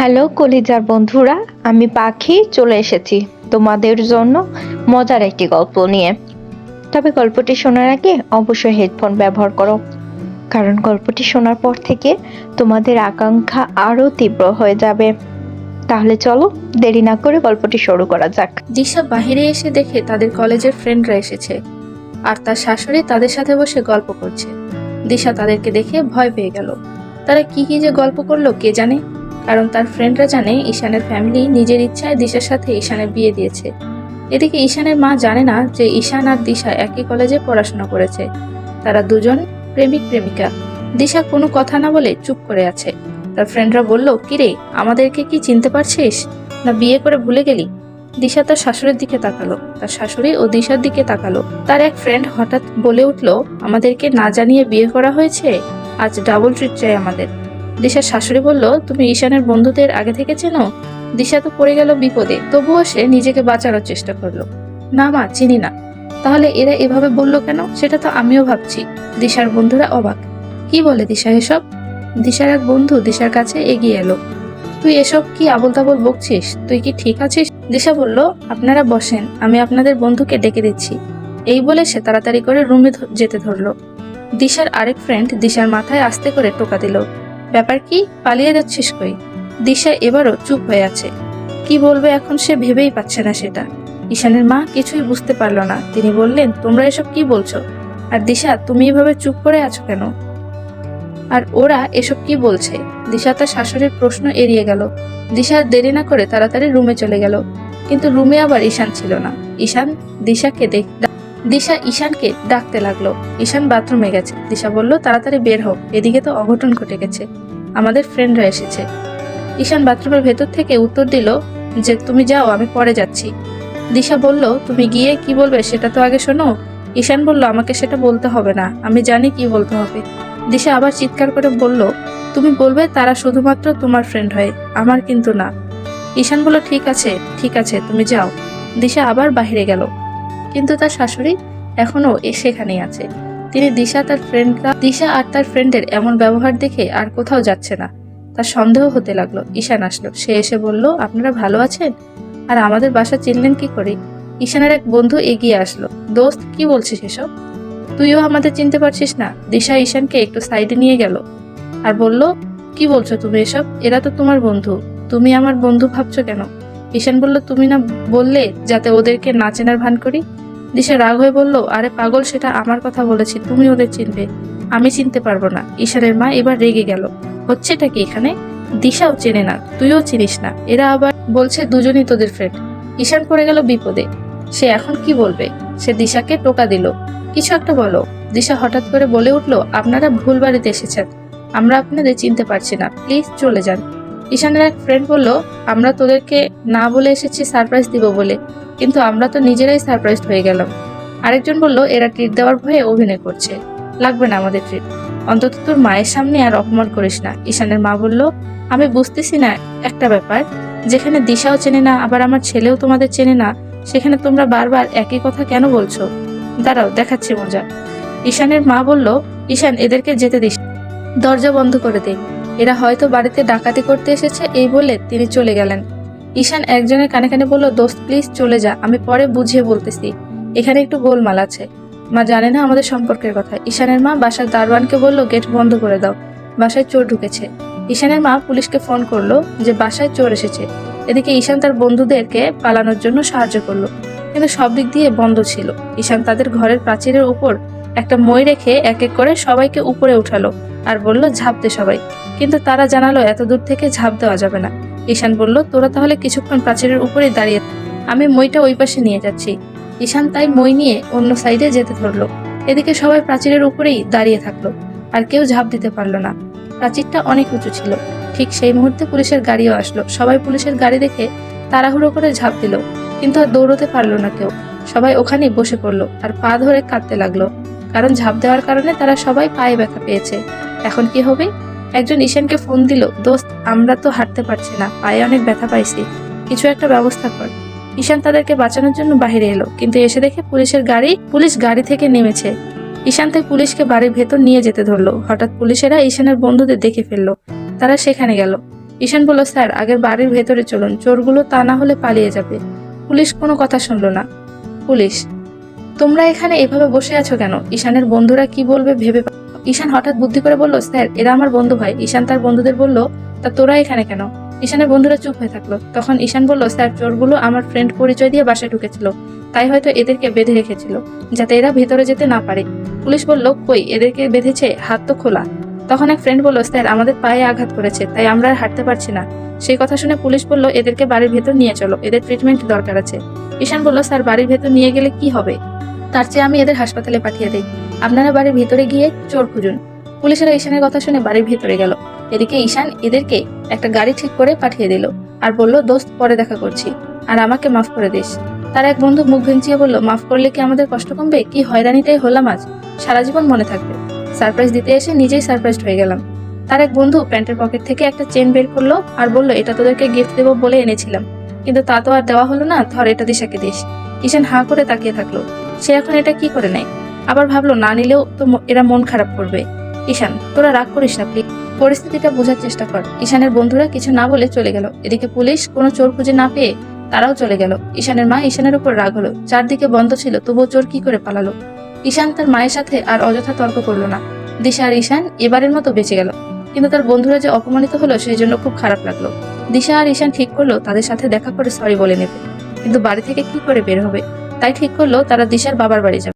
Hello কলিজার বন্ধুরা, আমি পাখি চলে এসেছি তোমাদের জন্য মজার একটি গল্প নিয়ে। তবে গল্পটি শোনার আগে অবশ্যই হেডফোন ব্যবহার করো, কারণ গল্পটি শোনার পর থেকে তোমাদের আকাঙ্ক্ষা আরো তীব্র হয়ে যাবে। তাহলে চলো দেরি না করে গল্পটি শুরু করা যাক। দিশা বাহিরে এসে দেখে তাদের কলেজের ফ্রেন্ডরা এসেছে আর তার শাশুড়ি তাদের সাথে বসে গল্প করছে। দিশা তাদেরকে দেখে ভয় পেয়ে গেল। তারা কি কি যে গল্প করলো কে জানে, কারণ তার ফ্রেন্ডরা জানে ঈশানের ফ্যামিলি নিজের ইচ্ছায় দিশার সাথে ঈশানের বিয়ে দিয়েছে। এদিকে ঈশানের মা জানে না যে ঈশান আর দিশা একই কলেজে পড়াশোনা করেছে। তারা দুজন প্রেমিক প্রেমিকা। দিশা কোনো কথা না বলে চুপ করে আছে। তার ফ্রেন্ডরা বলল, কিরে, আমাদেরকে কি চিনতে পারছিস না বিয়ে করে ভুলে গেলি? দিশা তার শাশুড়ির দিকে তাকালো। তার শাশুড়ি ও দিশার দিকে তাকালো। তার এক ফ্রেন্ড হঠাৎ বলে উঠলো, আমাদেরকে না জানিয়ে বিয়ে করা হয়েছে, আজ ডাবল ট্রিট চাই আমাদের। দিশার শাশুড়ি বলল, তুমি ঈশানের বন্ধুদের আগে থেকে চেনো? দিশা তো পড়ে গেল বিপদে, তবুও সে নিজেকে বাঁচানোর চেষ্টা করলো। না মা, চিনি না। তাহলে এরা এভাবে বললো কেন, সেটা তো আমিও ভাবছি। দিশার বন্ধুরা অবাক। কি বলে দিশা এসব? দিশার এক বন্ধু দিশার কাছে এগিয়ে এলো। তুই এসব কি আবোল তাবোল বকছিস? তুই কি ঠিক আছিস? দিশা বলল, আপনারা বসেন, আমি আপনাদের বন্ধুকে ডেকে দিচ্ছি। এই বলে সে তাড়াতাড়ি করে রুমে যেতে ধরলো। দিশার আরেক ফ্রেন্ড দিশার মাথায় আস্তে করে টোকা দিল। ব্যাপার কি, পালিয়ে যাচ্ছিস কই? দিশা এবারও চুপ হয়ে আছে। কি বলবে এখন সে ভেবেই পাচ্ছে না সেটা। ঈশানের মা কিছুই বুঝতে পারলো না। তিনি বললেন, তোমরা এসব কি বলছো? আর দিশা, তুমি এভাবে চুপ করে আছো কেন? আর ওরা এসব কি বলছে? দিশা তার শাশুড়ির প্রশ্ন এড়িয়ে গেল। দিশা দেরি না করে তাড়াতাড়ি রুমে চলে গেল। কিন্তু রুমে আবার ঈশান ছিল না। ঈশান দিশা ঈশানকে ডাকতে লাগলো। ঈশান বাথরুমে গেছে। দিশা বলল, তাড়াতাড়ি বের হোক, এদিকে তো অঘটন ঘটে গেছে, আমাদের ফ্রেন্ডরা এসেছে। ঈশান বাথরুমের ভেতর থেকে উত্তর দিল যে, তুমি যাও, আমি পরে যাচ্ছি। দিশা বলল, তুমি গিয়ে কি বলবে সেটা তো আগে শোনো। ঈশান বলল, আমাকে সেটা বলতে হবে না, আমি জানি কি বলতে হবে। দিশা আবার চিৎকার করে বলল, তুমি বলবে তারা শুধুমাত্র তোমার ফ্রেন্ড হয়, আমার কিন্তু না। ঈশান বলল, ঠিক আছে ঠিক আছে, তুমি যাও। দিশা আবার বাহিরে গেল। কিন্তু তার শাশুড়ি এখনো সেখানেই আছে। তিনি দিশা আর তার ফ্রেন্ডের এমন ব্যবহার দেখে আর কোথাও যাচ্ছে না। তার সন্দেহ হতে লাগলো। ঈশান আসলো। সে এসে বলল, আপনারা ভালো আছেন? আর আমাদের বাসা চিনলেন কি করে? ঈশানের এক বন্ধু এগিয়ে আসলো। দোস্ত, কি বলছিস এসব? তুইও আমাদের চিনতে পারছিস না? দিশা ঈশানকে একটু সাইডে নিয়ে গেল আর বলল, কি বলছো তুমি এসব? এরা তো তোমার বন্ধু, তুমি আমার বন্ধু ভাবছো কেন? ঈশান বলল, তুমি না বললে যাতে ওদেরকে না চেনার ভান করি? দিশা রাগ হয়ে বলল, আরে পাগল, সেটা আমার কথা বলেছি, তুমি ওদের চিনবে, আমি চিনতে পারবো না। ঈশানের মা এবার রেগে গেল। হচ্ছেটা কি এখানে? দিশাও চেনে না, তুইও চিনিস না, এরা আবার বলছে দুজনই তোদের ফ্রেন্ড। ঈশান পড়ে গেল বিপদে। সে এখন কি বলবে? সে দিশাকে টোকা দিল, কিছু একটা বলো। দিশা হঠাৎ করে বলে উঠলো, আপনারা ভুল বাড়িতে এসেছেন, আমরা আপনাদের চিনতে পারছি না, প্লিজ চলে যান। ঈশানের এক ফ্রেন্ড বলল, আমরা তোদেরকে না বলে এসেছি সারপ্রাইজ দিব বলে, কিন্তু আমরা তো নিজেরাই সারপ্রাইজ হয়ে গেলাম। আরেকজন বলল, এরা ট্রিট দেওয়ার ভয়ে অভিনয় করছে, লাগবে না আমাদের ট্রিট, অন্তত তোর মায়ের সামনে আর অপমান করিস না। ঈশানের মা বলল, আমি বুঝতেছি না একটা ব্যাপার, যেখানে দিশাও চেনে না আবার আমার ছেলেও তোমাদের চেনে না, সেখানে তোমরা বারবার একই কথা কেন বলছো? দাঁড়াও, দেখাচ্ছি মজা। ঈশানের মা বলল, ঈশান, এদেরকে যেতে দিস, দরজা বন্ধ করে দে, এরা হয়তো বাড়িতে ডাকাতি করতে এসেছে। এই বলে তিনি চলে গেলেন। ঈশান একজনের কানে কানে বলল, দোস্ত প্লিজ চলে যা, আমি পরে বুঝিয়ে বলতেছি, এখানে একটু গোলমাল আছে। মা জানে না আমাদের সম্পর্কের কথা। ঈশানের মা বাসার দারোয়ানকে বলল, গেট বন্ধ করে দাও, বাসায় চোর ঢুকেছে। ঈশানের মা পুলিশকে ফোন করলো যে বাসায় চোর এসেছে। এদিকে ঈশান তার বন্ধুদেরকে পালানোর জন্য সাহায্য করলো, কিন্তু সব দিক দিয়ে বন্ধ ছিল। ঈশান তাদের ঘরের প্রাচীরের উপর একটা মই রেখে এক এক করে সবাইকে উপরে উঠালো আর বলল, ঝাঁপ দে সবাই। কিন্তু তারা জানালো এত দূর থেকে ঝাঁপ দেওয়া যাবে না। ঈশান বলল, তোরা তাহলে কিছুক্ষণ প্রাচীরের উপরেই দাঁড়িয়ে, আমি মইটা ওই পাশে নিয়ে যাচ্ছি। ঈশান তাই মই নিয়ে অন্য সাইডে যেতে ধরলো। এদিকে সবাই প্রাচীরের উপরেই দাঁড়িয়ে থাকলো, আর কেউ ঝাঁপ দিতে পারলো না। প্রাচীরটা অনেক উঁচু ছিল। ঠিক সেই মুহূর্তে পুলিশের গাড়িও আসলো। সবাই পুলিশের গাড়ি দেখে তাড়াহুড়ো করে ঝাঁপ দিল, কিন্তু আর দৌড়তে পারলো না কেউ। সবাই ওখানেই বসে পড়লো আর পা ধরে কাঁদতে লাগলো, কারণ ঝাঁপ দেওয়ার কারণে তারা সবাই পায়ে ব্যথা পেয়েছে। এখন কি হবে? একজন ঈশানকে ফোন দিল, দোস্ত, আমরা তো হাঁটতে পারছি না, পায়ে অনেক ব্যথা পাইছি, কিছু একটা ব্যবস্থা কর। ঈশান তাদেরকে বাঁচানোর জন্য বাহিরে এলো, কিন্তু এসে দেখে পুলিশ গাড়ি থেকে নেমেছে। ঈশান তাই পুলিশকে বাড়ির ভেতর নিয়ে যেতে ধরলো। হঠাৎ পুলিশেরা ঈশানের বন্ধুদের দেখে ফেললো। তারা সেখানে গেল। ঈশান বলল, স্যার আগের বাড়ির ভেতরে চলুন, চোরগুলো তা না হলে পালিয়ে যাবে। পুলিশ কোনো কথা শুনলো না। পুলিশ, তোমরা এখানে এভাবে বসে আছো কেন? ঈশানের বন্ধুরা কি বলবে ভেবে ঈশান হঠাৎ বুদ্ধি করে বলল, স্যার এরা আমার বন্ধু হয়। ঈশান তার বন্ধুদের বলল, তা তোরা এখানে কেন? ঈশানের বন্ধুরা চুপ হয়ে থাকলো। তখন ঈশান বলল, স্যার চোরগুলো আমার ফ্রেন্ড পরিচয় দিয়ে বাসায় ঢুকেছিল, তাই হয়তো এদেরকে বেঁধে রেখেছিল যাতে এরা ভেতরে যেতে না পারে। পুলিশ বলল, কই এদেরকে বেঁধেছে? হাত তো খোলা। তখন এক ফ্রেন্ড বলল, স্যার আমাদের পায়ে আঘাত করেছে, তাই আমরা আর হাঁটতে পারছি না। সেই কথা শুনে পুলিশ বলল, এদেরকে বাড়ির ভেতর নিয়ে চলো, এদের ট্রিটমেন্ট দরকার আছে। ঈশান বলল, স্যার বাড়ির ভেতর নিয়ে গেলে কি হবে? তার চেয়ে আমি এদের হাসপাতালে পাঠিয়ে দেই, আপনারা বাড়ির ভিতরে গিয়ে চোর খুঁজুন। পুলিশেরা ঈশানের কথা শুনে বাড়ির ভিতরে গেল। এদিকে ঈশান এদেরকে একটা গাড়ি ঠিক করে পাঠিয়ে দিল আর বলল, দোস্ত পরে দেখা করছি, আর আমাকে মাফ করে দিস। তার এক বন্ধু মুখ ভেঙচিয়ে বলল, মাফ করলে কি আমাদের কষ্ট কমবে? কি হয়রানিটাই হলাম আজ, সারা জীবন মনে থাকবে। সারপ্রাইজ দিতে এসে নিজেই সারপ্রাইজড হয়ে গেলাম। তার এক বন্ধু প্যান্টের পকেট থেকে একটা চেন বের করলো আর বলল, এটা তোদেরকে গিফট দেবো বলে এনেছিলাম, কিন্তু তা তো আর দেওয়া হলো না, ধর এটা দিশাকে দিস। ঈশান হাঁ করে তাকিয়ে থাকলো। সে এখন এটা কি করে নেয়? আবার ভাবলো, না নিলেও তো এরা মন খারাপ করবে। ঈশান, তোরা রাগ করিস না প্লিজ, পরিস্থিতিটা বোঝার চেষ্টা কর। ঈশানের বন্ধুরা কিছু না বলে চলে গেল। এদিকে পুলিশ কোনো চোর খুঁজে না পেয়ে তারাও চলে গেল। ঈশানের মা ঈশানের উপর রাগ হলো, চারদিকে বন্ধ ছিল, তবুও চোর কি করে পালালো। ঈশান তার মায়ের সাথে আর অযথা তর্ক করলো না। দিশা আর ঈশান এবারের মতো বেঁচে গেল, কিন্তু তার বন্ধুরা যে অপমানিত হলো সেই জন্য খুব খারাপ লাগলো। দিশা আর ঈশান ঠিক করলো তাদের সাথে দেখা করে সরি বলে নেবে, কিন্তু বাড়ি থেকে কি করে বের হবে, তাই ঠিক করলো তারা দিশার বাবার বাড়ি যাবে।